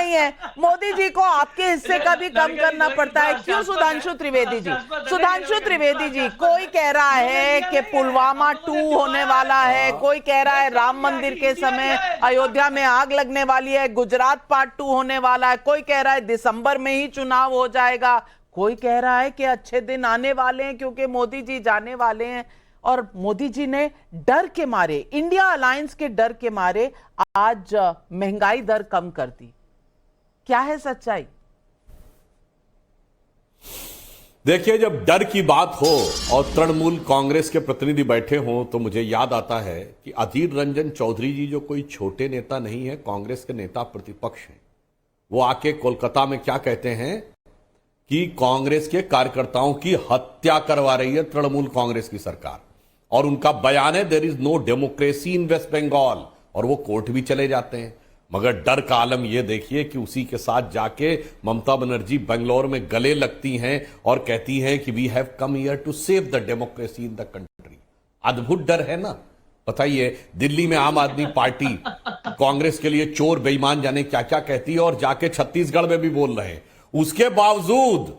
नहीं है। मोदी जी को आपके हिस्से का भी कम करना पड़ता है। क्यों सुधांशु त्रिवेदी जी? सुधांशु त्रिवेदी जी, कोई कह रहा है कि पुलवामा 2 होने वाला है, कोई कह रहा है राम मंदिर के समय अयोध्या में आग लगने वाली है, गुजरात पार्ट 2 होने वाला है, कोई कह रहा है दिसंबर में ही चुनाव हो जाएगा, कोई कह रहा है कि अच्छे दिन आने वाले हैं क्योंकि मोदी जी जाने वाले हैं। और मोदी जी ने डर के मारे, इंडिया अलायंस के डर के मारे आज महंगाई दर कम कर दी। क्या है सच्चाई? देखिए, जब डर की बात हो और तृणमूल कांग्रेस के प्रतिनिधि बैठे हों तो मुझे याद आता है कि अधीर रंजन चौधरी जी जो कोई छोटे नेता नहीं है, कांग्रेस के नेता प्रतिपक्ष हैं। वो आके कोलकाता में क्या कहते हैं कि कांग्रेस के कार्यकर्ताओं की हत्या करवा रही है तृणमूल कांग्रेस की सरकार, और उनका बयान है there is no democracy in West Bengal, और वो कोर्ट भी चले जाते हैं। मगर डर का आलम यह देखिए कि उसी के साथ जाके ममता बनर्जी बेंगलोर में गले लगती हैं और कहती हैं कि we have come here to save the democracy in the country. अद्भुत डर है ना। बताइए, दिल्ली में आम आदमी पार्टी कांग्रेस के लिए चोर बेईमान जाने क्या क्या कहती है, और जाके छत्तीसगढ़ में भी बोल रहे हैं। उसके बावजूद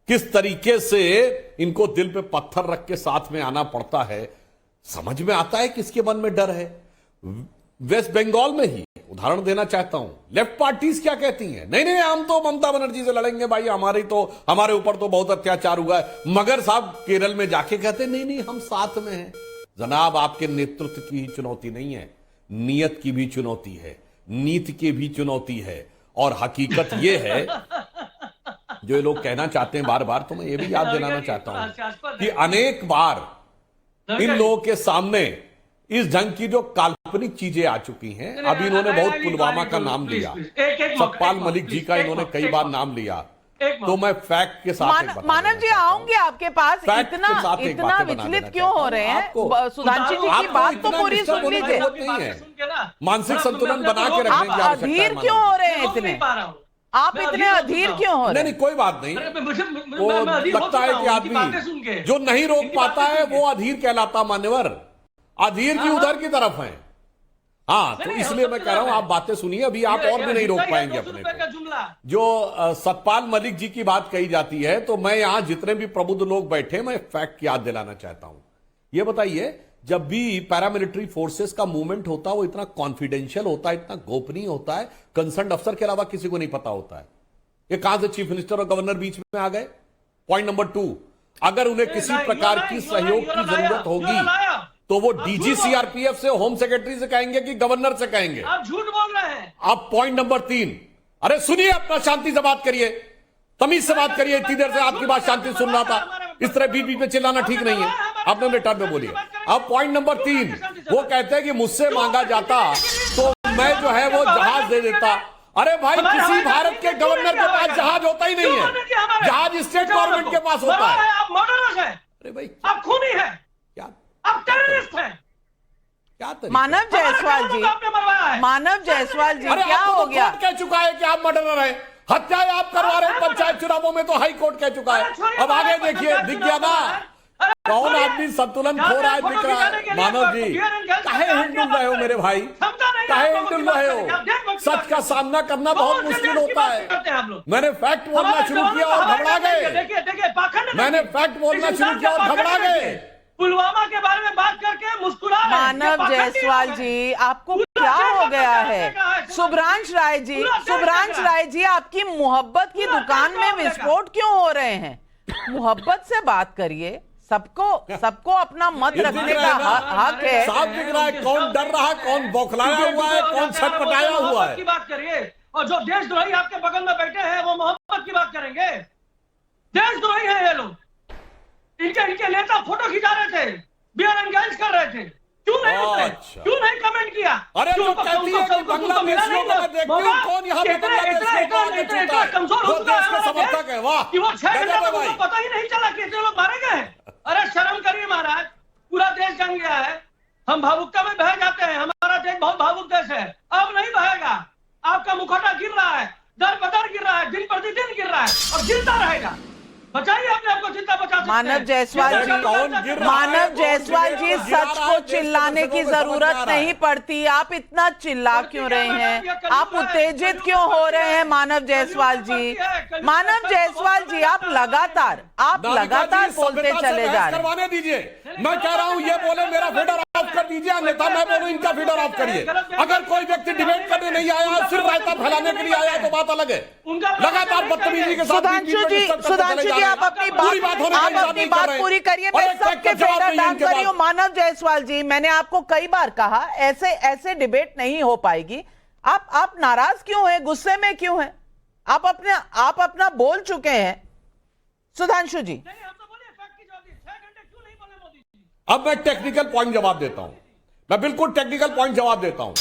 किस तरीके से इनको दिल पे पत्थर रख के साथ में आना पड़ता है, समझ में आता है किसके मन में डर है। वेस्ट बंगाल में ही उदाहरण देना चाहता हूं, लेफ्ट पार्टीज क्या कहती हैं, नहीं नहीं हम तो ममता बनर्जी से लड़ेंगे भाई, हमारे ऊपर तो बहुत अत्याचार हुआ है। मगर साहब केरल में जाके कहते नहीं नहीं हम साथ में हैं। जनाब, आपके नेतृत्व की ही चुनौती नहीं है, नियत की भी चुनौती है, नीति की भी चुनौती है। और हकीकत यह है जो ये लोग कहना चाहते हैं बार बार, तो मैं ये भी याद दिलाना चाहता हूं कि अनेक बार इन लोगों के सामने इस ढंग की जो काल्पनिक चीजें आ चुकी हैं। अभी इन्होंने बहुत पुलवामा का नाम लिया, सतपाल मलिक जी का इन्होंने कई बार नाम लिया, तो मैं फैक्ट के साथ मानव जी आऊंगे आपके पास। इतना विचलित क्यों हो रहे हैं? सुधांशु जी की बात तो पूरी सुन लीजिए। मानसिक संतुलन बना के रखने की आवश्यकता है। अधीर क्यों हो रहे हैं इतने? आप इतने अधीर क्यों हो रहे हैं? नहीं, कोई बात नहीं। वो लगता है कि आदमी जो नहीं रोक पाता है वो अधीर कहलाता। मान्यवर, अधीर की उधर की तरफ है। हाँ, तो इसलिए मैं कह रहा हूं आप बातें सुनिए, अभी आप और भी नहीं रोक पाएंगे अपने को। जो सतपाल मलिक जी की बात कही जाती है, तो मैं यहां जितने भी प्रबुद्ध लोग बैठे, मैं फैक्ट याद दिलाना चाहता हूं। ये बताइए, जब भी पैरामिलिट्री फोर्सेस का मूवमेंट होता है वो इतना कॉन्फिडेंशियल होता है, इतना गोपनीय होता है, कंसर्न अफसर के अलावा किसी को नहीं पता होता है। ये कहां से चीफ मिनिस्टर और गवर्नर बीच में आ गए? पॉइंट नंबर 2, अगर उन्हें किसी प्रकार की सहयोग की जरूरत होगी तो वो डीजी सीआरपीएफ से, होम सेक्रेटरी से कहेंगे कि गवर्नर से कहेंगे? आप झूठ बोल रहे हैं। अब पॉइंट नंबर 3, अरे सुनिए, अपना शांति से बात करिए, तमीज से बात करिए। इतनी देर से आपकी बात शांति सुन रहा था, इस तरह बीच बीच में चिल्लाना ठीक नहीं है। आप अपने टर्न में बोलिए। अब पॉइंट नंबर 3, वो कहते हैं कि मुझसे मांगा जाता तो मैं जो है वो जहाज दे देता। अरे भाई, किसी भारत के गवर्नर के पास जहाज होता ही नहीं है, जहाज स्टेट गवर्नमेंट के पास होता है। आप मर्डरर हैं, अरे भाई, आप खूनी हैं, क्या आप टेररिस्ट हैं। क्या मानव जायसवाल जी, मानव जायसवाल जी, क्या हो गया? कह चुका है कि आप मर्डरर हैं, हत्याएं आप करवा रहे हैं। पंचायत चुनावों में तो हाई कोर्ट कह चुका है। अब आगे देखिए, दिख गया ना कौन आदमी संतुलन खो रहा है, दिख रहा है। मानव जी, काहे हिंडुल रहे हो मेरे भाई, काहे हिंडुल रहे हो? सच का सामना करना बहुत मुश्किल होता है। मैंने फैक्ट बोलना शुरू किया और घबरा गए। मैंने फैक्ट बोलना शुरू किया और घबरा गए। पुलवामा के बारे में बात करके मुस्कुरा। मानव जायसवाल जी, आपको क्या हो गया है? शुभ्रांश राय जी, आपकी मोहब्बत की दुकान में विस्फोट क्यों हो रहे हैं? मोहब्बत से बात करिए। सबको अपना मत रखने का हक है। साफ दिख रहा है कौन डर रहा है, कौन बौखलाया हुआ है, कौन छटपटाया हुआ है। की बात करिए। और जो देशद्रोही आपके बगल में बैठे हैं वो मोहब्बत की बात करेंगे। देशद्रोही है ये लोग। इनके नेता फोटो खिंचा रहे थे, बियर एंगेज कर रहे थे। क्यों नहीं उतरे? क्यों नहीं कमेंट किया? अरे जो कहती है कि बांग्लादेशियों को मैं देखती हूं, कौन यहाँ पे बांग्लादेशियों को आगे छूता है? जो देश के समर्थक है, वाह, कि वो 6 घंटे को पता ही नहीं चला कि इतने लोग मारे गए। अरे शर्म करिए महाराज, पूरा देश जंग गया है, हम भावुकता में बह जाते हैं। हमारा देश बहुत भावुक देश है, अब नहीं बहेगा। आपका मुखौटा गिर रहा है, दर बदर गिर रहा है, दिन प्रतिदिन गिर रहा है और गिरता रहेगा। बचाइए अपने आपको जितना बचा मानव जायसवाल जी, मानव जायसवाल जी, सच को चिल्लाने की जरूरत नहीं पड़ती। आप इतना चिल्ला क्यों रहे हैं? आप उत्तेजित क्यों हो रहे हैं? मानव जायसवाल जी, मानव जायसवाल जी, आप लगातार बोलते चले जा रहे हैं। करवाने दीजिए, मैं कह रहा हूं ये बोले मेरा फीडर ऑफ कर दीजिए, अन्यथा मैं बोलूं इनका फीडर ऑफ करिए। अगर कोई व्यक्ति डिबेट करने नहीं आया, सिर्फ रायता फैलाने के लिए आया तो बात अलग है। लगातार बदतमीजी के साथ सुधांशु जी, आप अपनी बात पूरी करिए। मैं सबके फेडर डांस कर रही हूं। मानव जायसवाल जी, मैंने आपको कई बार कहा ऐसे डिबेट नहीं हो पाएगी। आप नाराज क्यों हैं? गुस्से में क्यों हैं? आप अपना बोल चुके हैं सुधांशु जी। अब मैं टेक्निकल पॉइंट जवाब देता हूं, मैं बिल्कुल टेक्निकल पॉइंट जवाब देता हूं।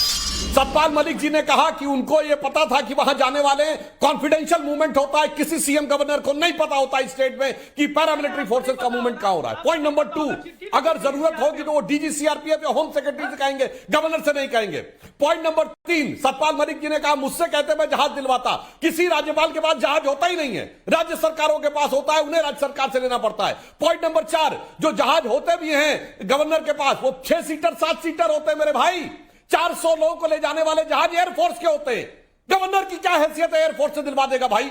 सतपाल मलिक जी ने कहा कि उनको यह पता था कि वहां जाने वाले कॉन्फिडेंशियल मूवमेंट होता है, किसी सीएम गवर्नर को नहीं पता होता है स्टेट में कि पैरामिलिट्री फोर्सेस का मूवमेंट कहां हो रहा है। पॉइंट नंबर 2, अगर जरूरत होगी तो वो डीजी सीआरपीएफ या होम सेक्रेटरी से कहेंगे, गवर्नर से नहीं कहेंगे। पॉइंट नंबर 3, सतपाल मलिक जी ने कहा मुझसे कहते मैं जहाज दिलवाता। किसी राज्यपाल के पास जहाज होता ही नहीं है, राज्य सरकारों के पास होता है, उन्हें राज्य सरकार से लेना पड़ता है। पॉइंट नंबर 4, जो जहाज होते भी हैं गवर्नर के पास, वो 6 सीटर 7 सीटर होते हैं मेरे भाई। 400 लोगों को ले जाने वाले जहाज एयरफोर्स के होते हैं। गवर्नर की क्या हैसियत है एयरफोर्स से दिलवा देगा भाई?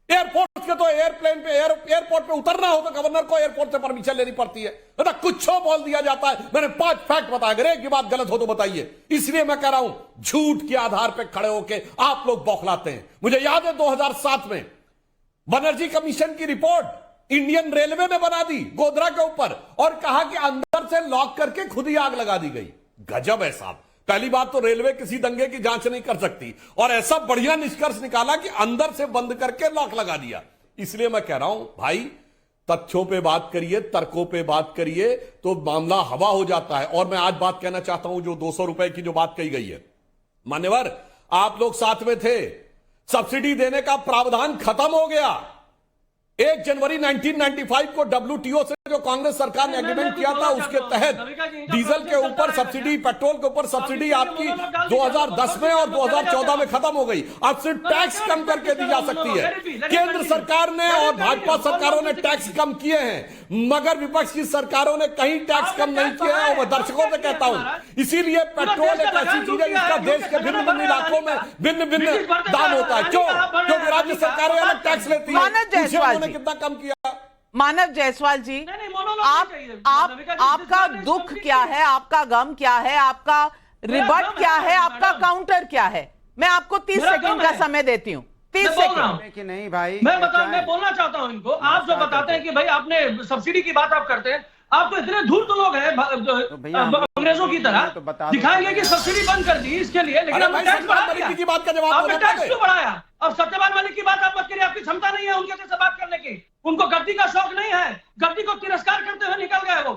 एयरफोर्स के तो एयरप्लेन पे एयरपोर्ट पे उतरना हो तो गवर्नर को एयरपोर्ट से परमिशन लेनी पड़ती है। मतलब कुछ बोल दिया जाता है। मैंने 5 फैक्ट बताए, अगर एक की बात गलत हो तो बताइए। इसलिए मैं कह रहा हूं झूठ के आधार पर खड़े होकर आप लोग बौखलाते हैं। मुझे याद है 2007 में बनर्जी कमीशन की रिपोर्ट इंडियन रेलवे ने बना दी गोधरा के ऊपर, और कहा कि अंदर से लॉक करके खुद ही आग लगा दी गई। गजब है साहब। पहली बात तो रेलवे किसी दंगे की जांच नहीं कर सकती, और ऐसा बढ़िया निष्कर्ष निकाला कि अंदर से बंद करके लॉक लगा दिया। इसलिए मैं कह रहा हूं भाई, तथ्यों पे बात करिए, तर्कों पे बात करिए तो मामला हवा हो जाता है। और मैं आज बात कहना चाहता हूं, जो 200 रुपए की जो बात कही गई है, मान्यवर आप लोग साथ में थे, सब्सिडी देने का प्रावधान खत्म हो गया। 1 जनवरी 1995 को WTO से जो कांग्रेस सरकार ने एग्रीमेंट किया था, उसके तहत डीजल के ऊपर सब्सिडी, पेट्रोल के ऊपर सब्सिडी आपकी 2010 में और 2014 में खत्म हो गई। अब सिर्फ टैक्स कम करके दी जा सकती है। केंद्र सरकार ने और भाजपा सरकारों ने टैक्स कम किए हैं, मगर विपक्ष की सरकारों ने कहीं टैक्स कम नहीं किए हैं। और मैं दर्शकों से कहता हूं, इसीलिए पेट्रोल एक ऐसी चीज है जिसका देश के भिन्न भिन्न इलाकों में भिन्न भिन्न दाम होता है। क्यों? क्योंकि राज्य सरकारें अलग टैक्स लेती है। कितना कम किया? मानव जायसवाल जी, आपका दुख क्या है? आपका गम क्या है? आपका रिबट क्या है? आपका काउंटर क्या है? मैं आपको 30 सेकंड का समय देती हूँ। 30 सेकंड कि नहीं भाई, मैं बोलना चाहता हूं इनको। आप जो बताते हैं कि भाई आपने सब्सिडी की बात आप करते हैं, आप तो इतने धूर्त लोग हैं अंग्रेजों की तरह, दिखाएंगे कि सब्सिडी बंद कर दी इसके लिए, लेकिन आपने टैक्स बढ़ा दिया। आपने टैक्स क्यों बढ़ाया? अब सत्यपाल मलिक की बात आप मत करिए, आपकी क्षमता नहीं है उनके जैसे बात करने की। उनको गद्दी का शौक नहीं है, गद्दी को तिरस्कार करते हुए निकल गए वो।